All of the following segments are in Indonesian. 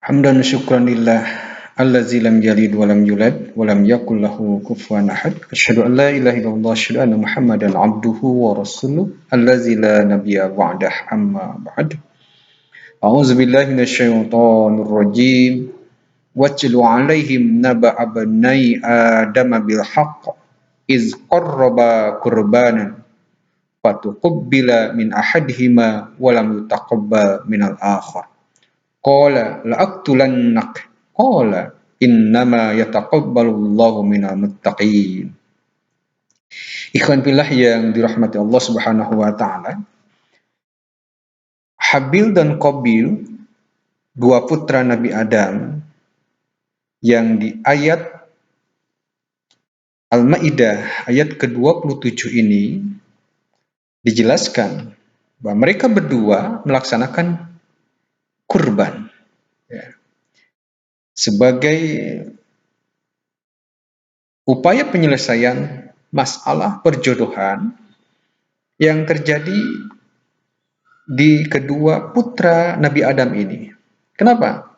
Hamdan syukran lillah allazi lam yalid wa lam yulad wa lam yakul lahu kufuwan ahad. Asyhadu an la ilaha illallah asyhadu anna Muhammadan abduhu wa rasuluh allazi la nabiyya ba'dah amma ba'd. A'udzu billahi minasyaitonir rajim. Watlu 'alaihim naba'a bani Adam bil haqq iz qarraba qurbanan fatuqabbila min ahadihima wa lam yutaqabbal min al-akhar. Qala la'aqtulannak. Qala innama yataqabbalullahu minal muttaqin. Ikhwan fillah yang dirahmati Allah Subhanahu wa taala. Habil dan Qabil, dua putra Nabi Adam yang di ayat Al-Maidah ayat ke-27 ini dijelaskan bahwa mereka berdua melaksanakan kurban sebagai upaya penyelesaian masalah perjodohan yang terjadi di kedua putra Nabi Adam ini. Kenapa?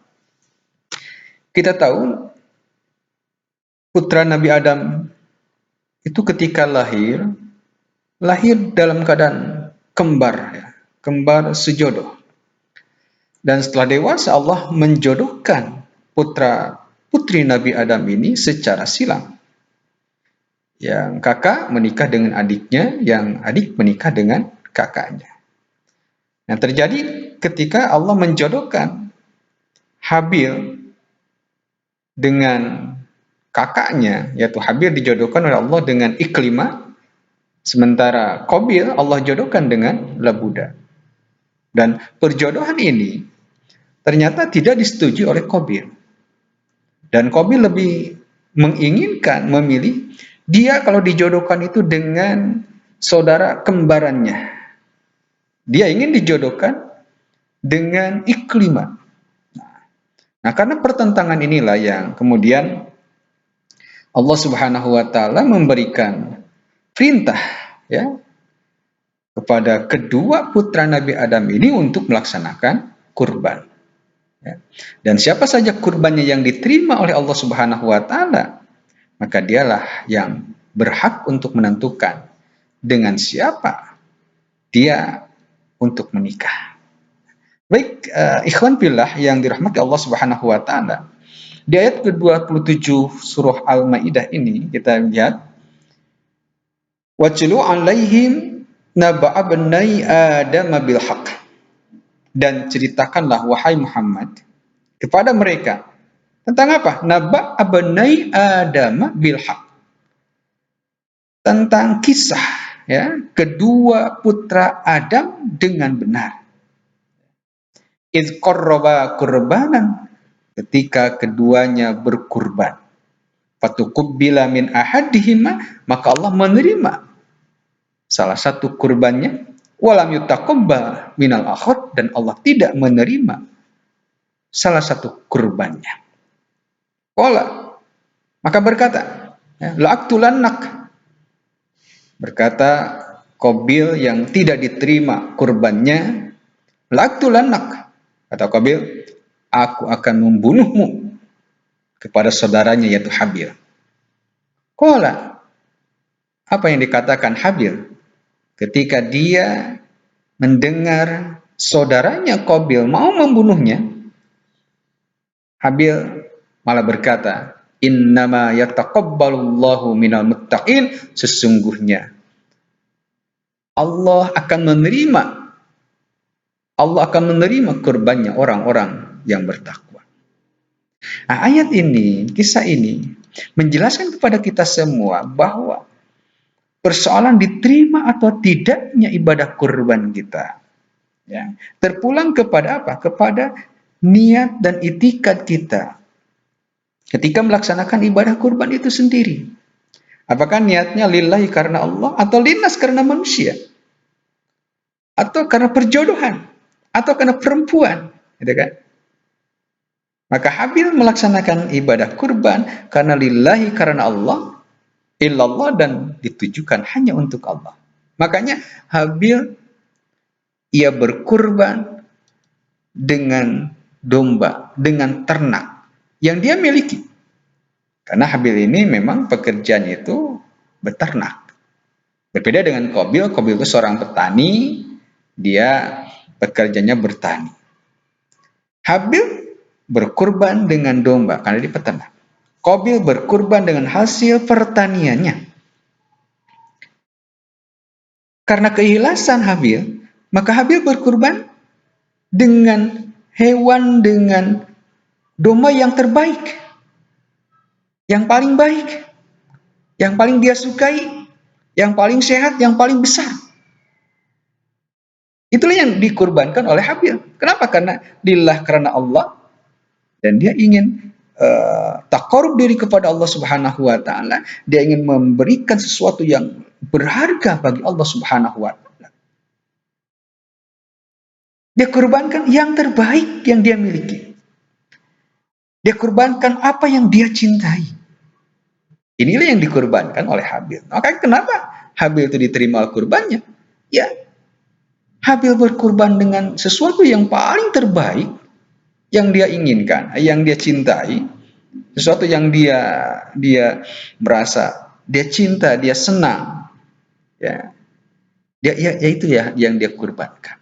Kita tahu putra Nabi Adam itu ketika lahir dalam keadaan kembar, kembar sejodoh. Dan setelah dewasa Allah menjodohkan putra putri Nabi Adam ini secara silang. Yang kakak menikah dengan adiknya, yang adik menikah dengan kakaknya. Yang terjadi ketika Allah menjodohkan Habil dengan kakaknya, yaitu Habil dijodohkan oleh Allah dengan Iklimah, sementara Qabil Allah jodohkan dengan Labuda. Dan perjodohan ini ternyata tidak disetujui oleh Qabil. Dan Qabil lebih menginginkan, memilih dia kalau dijodohkan itu dengan saudara kembarannya. Dia ingin dijodohkan dengan Iklimah. Nah, karena pertentangan inilah yang kemudian Allah Subhanahu wa taala memberikan perintah kepada kedua putra Nabi Adam ini untuk melaksanakan kurban. Dan siapa saja kurbannya yang diterima oleh Allah Subhanahu wa taala, maka dialah yang berhak untuk menentukan dengan siapa dia untuk menikah. Baik, ikhwan fillah yang dirahmati Allah Subhanahu wa taala. Di ayat ke-27 surah Al-Maidah ini kita lihat wajlu 'alaihim naba'a bani Adam bil haqq. Dan ceritakanlah wahai Muhammad kepada mereka tentang apa? Naba'a bani Adam bil haqq. Tentang kisah kedua putra Adam dengan benar. Iz qarraba qurbanan, ketika keduanya berkurban. Fatuqabbila min ahadihima, maka Allah menerima salah satu kurbannya, walam yutaqabbal minal akhar, dan Allah tidak menerima salah satu kurbannya. Qala, maka berkata, la'aqtulannak. Berkata Qabil yang tidak diterima kurbannya, la'aqtulannak. Kata Qabil, aku akan membunuhmu kepada saudaranya yaitu Habil. Qala, apa yang dikatakan Habil ketika dia mendengar saudaranya Qabil mau membunuhnya? Habil malah berkata, innama yataqabbalullahu minal muttaqin, sesungguhnya Allah akan menerima kurbannya orang-orang yang bertakwa. Nah, ayat ini, kisah ini menjelaskan kepada kita semua bahwa persoalan diterima atau tidaknya ibadah kurban kita terpulang kepada apa? Kepada niat dan itikad kita ketika melaksanakan ibadah kurban itu sendiri. Apakah niatnya lillahi karena Allah, atau linnas karena manusia, atau karena perjodohan, atau karena perempuan, gitu kan? Maka Habil melaksanakan ibadah kurban karena lillahi karena Allah, illallah, dan ditujukan hanya untuk Allah. Makanya Habil ia berkurban dengan domba, dengan ternak yang dia miliki. Karena Habil ini memang pekerjaannya itu beternak. Berbeda dengan Qabil. Qabil itu seorang petani, dia pekerjaannya bertani. Habil berkurban dengan domba karena dia peternak. Qabil berkurban dengan hasil pertaniannya. Karena keikhlasan Habil, maka Habil berkurban dengan hewan, dengan domba yang terbaik, yang paling baik, yang paling dia sukai, yang paling sehat, yang paling besar. Itulah yang dikurbankan oleh Habil. Kenapa? Karena lillah, karena Allah, dan dia ingin taqarrub diri kepada Allah Subhanahu wa taala. Dia ingin memberikan sesuatu yang berharga bagi Allah Subhanahu wa taala. Dia kurbankan yang terbaik yang dia miliki. Dia kurbankan apa yang dia cintai. Inilah yang dikurbankan oleh Habil. Maka kenapa Habil itu diterima kurbannya? Ya, Habil berkurban dengan sesuatu yang paling terbaik yang dia inginkan, yang dia cintai, sesuatu yang dia merasa dia cinta, dia senang, ya, itu ya yang dia kurbankan.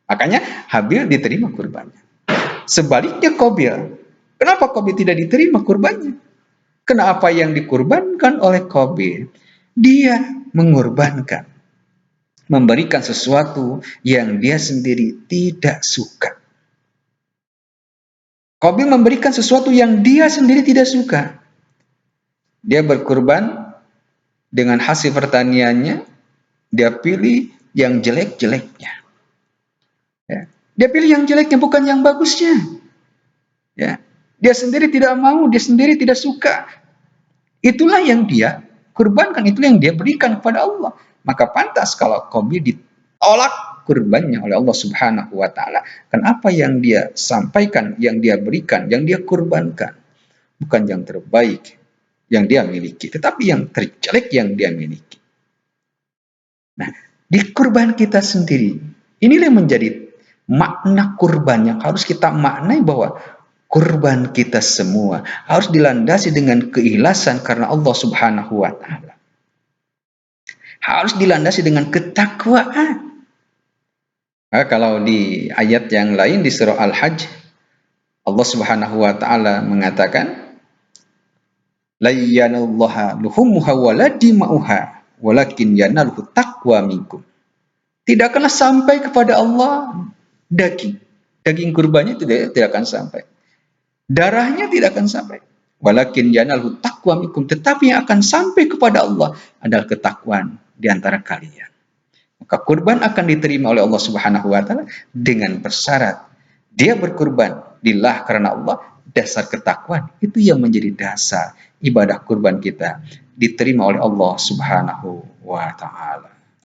Makanya Habil diterima kurbannya. Sebaliknya Qabil, kenapa Qabil tidak diterima kurbannya? Kenapa yang dikurbankan oleh Qabil? Dia mengorbankan, memberikan sesuatu yang dia sendiri tidak suka. Qabil memberikan sesuatu yang dia sendiri tidak suka. Dia berkurban dengan hasil pertaniannya, dia pilih yang jelek-jeleknya. Ya. Dia pilih yang jeleknya, bukan yang bagusnya. Ya. Dia sendiri tidak mau, dia sendiri tidak suka. Itulah yang dia kurbankan, itulah yang dia berikan kepada Allah. Maka pantas kalau Qabil ditolak kurbannya oleh Allah Subhanahu wa taala. Kan apa yang dia sampaikan, yang dia berikan, yang dia kurbankan, bukan yang terbaik yang dia miliki, tetapi yang terjelek yang dia miliki. Nah, di kurban kita sendiri, inilah yang menjadi makna kurban yang harus kita maknai, bahwa kurban kita semua harus dilandasi dengan keikhlasan karena Allah Subhanahu wa taala. Harus dilandasi dengan ketakwaan. Nah, kalau di ayat yang lain di surah Al-Hajj, Allah Subhanahu wa taala mengatakan, la yanallaha luhumuha wala dima'uha walakin yanaluhu taqwa minkum. Tidak akan sampai kepada Allah daging kurbannya tidak akan sampai, darahnya tidak akan sampai, walakin yanaluhu taqwa minkum, tetapi yang akan sampai kepada Allah adalah ketakwaan di antara kalian. Maka kurban akan diterima oleh Allah Subhanahu wa taala dengan persyarat dia berkurban lillah karena Allah, dasar ketakwaan itu yang menjadi dasar ibadah kurban kita diterima oleh Allah Subhanahu wa taala.